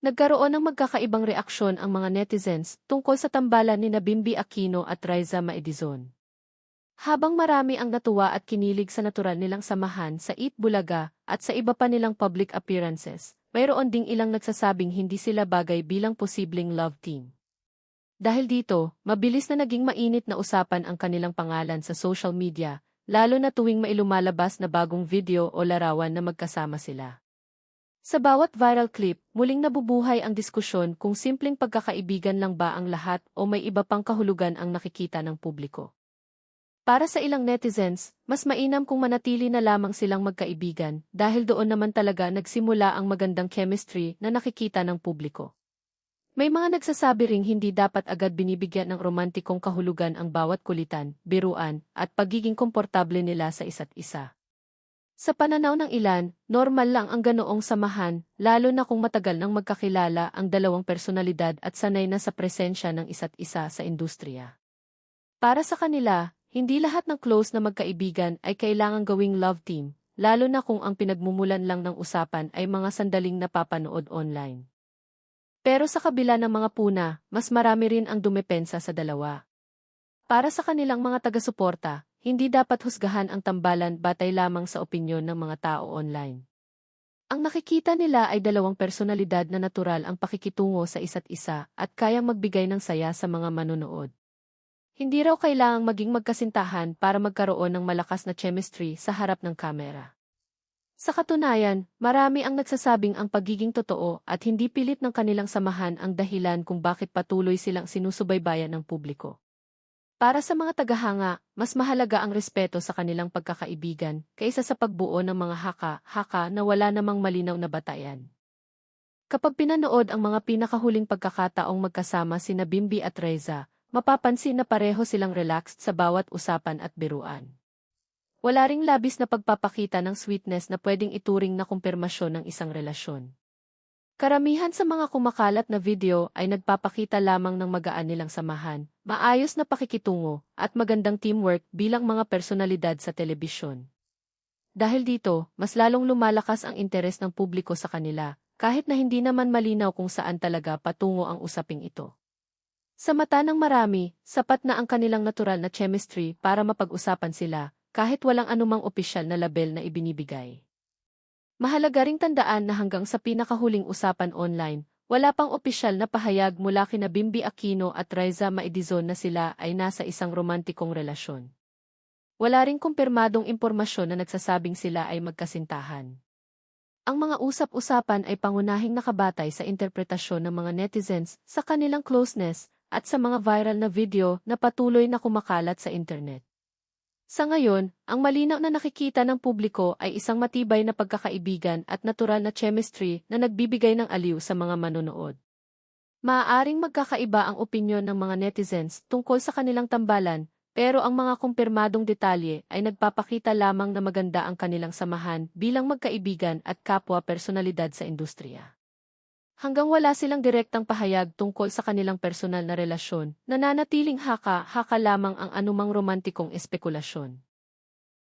Nagkaroon ng magkakaibang reaksyon ang mga netizens tungkol sa tambalan ni Bimby Aquino at Riza Maedizon. Habang marami ang natuwa at kinilig sa natural nilang samahan sa Eat Bulaga at sa iba pa nilang public appearances, mayroon ding ilang nagsasabing hindi sila bagay bilang posibleng love team. Dahil dito, mabilis na naging mainit na usapan ang kanilang pangalan sa social media, lalo na tuwing may lumalabas na bagong video o larawan na magkasama sila. Sa bawat viral clip, muling nabubuhay ang diskusyon kung simpleng pagkakaibigan lang ba ang lahat o may iba pang kahulugan ang nakikita ng publiko. Para sa ilang netizens, mas mainam kung manatili na lamang silang magkaibigan dahil doon naman talaga nagsimula ang magandang chemistry na nakikita ng publiko. May mga nagsasabi ring hindi dapat agad binibigyan ng romantikong kahulugan ang bawat kulitan, biruan, at pagiging komportable nila sa isa't isa. Sa pananaw ng ilan, normal lang ang ganoong samahan, lalo na kung matagal nang magkakilala ang dalawang personalidad at sanay na sa presensya ng isa't isa sa industriya. Para sa kanila, hindi lahat ng close na magkaibigan ay kailangang gawing love team, lalo na kung ang pinagmumulan lang ng usapan ay mga sandaling napapanood online. Pero sa kabila ng mga puna, mas marami rin ang dumepensa sa dalawa. Para sa kanilang mga taga-suporta, hindi dapat husgahan ang tambalan batay lamang sa opinyon ng mga tao online. Ang nakikita nila ay dalawang personalidad na natural ang pakikitungo sa isa't isa at kayang magbigay ng saya sa mga manonood. Hindi raw kailangang maging magkasintahan para magkaroon ng malakas na chemistry sa harap ng kamera. Sa katunayan, marami ang nagsasabing ang pagiging totoo at hindi pilit ng kanilang samahan ang dahilan kung bakit patuloy silang sinusubaybayan ng publiko. Para sa mga tagahanga, mas mahalaga ang respeto sa kanilang pagkakaibigan kaysa sa pagbuo ng mga haka-haka na wala namang malinaw na batayan. Kapag pinanood ang mga pinakahuling pagkakataong magkasama sina Bimby at Riza, mapapansin na pareho silang relaxed sa bawat usapan at biruan. Wala ring labis na pagpapakita ng sweetness na pwedeng ituring na kumpirmasyon ng isang relasyon. Karamihan sa mga kumakalat na video ay nagpapakita lamang ng magaan nilang samahan, maayos na pakikitungo, at magandang teamwork bilang mga personalidad sa telebisyon. Dahil dito, mas lalong lumalakas ang interes ng publiko sa kanila, kahit na hindi naman malinaw kung saan talaga patungo ang usaping ito. Sa mata ng marami, sapat na ang kanilang natural na chemistry para mapag-usapan sila, kahit walang anumang opisyal na label na ibinibigay. Mahalaga ring tandaan na hanggang sa pinakahuling usapan online, wala pang opisyal na pahayag mula kina Bimby Aquino at Riza Maedizon na sila ay nasa isang romantikong relasyon. Wala ring kumpirmadong impormasyon na nagsasabing sila ay magkasintahan. Ang mga usap-usapan ay pangunahing nakabatay sa interpretasyon ng mga netizens sa kanilang closeness at sa mga viral na video na patuloy na kumakalat sa internet. Sa ngayon, ang malinaw na nakikita ng publiko ay isang matibay na pagkakaibigan at natural na chemistry na nagbibigay ng aliw sa mga manonood. Maaaring magkakaiba ang opinyon ng mga netizens tungkol sa kanilang tambalan, pero ang mga kumpirmadong detalye ay nagpapakita lamang na maganda ang kanilang samahan bilang magkaibigan at kapwa personalidad sa industriya. Hanggang wala silang direktang pahayag tungkol sa kanilang personal na relasyon, nananatiling haka-haka lamang ang anumang romantikong espekulasyon.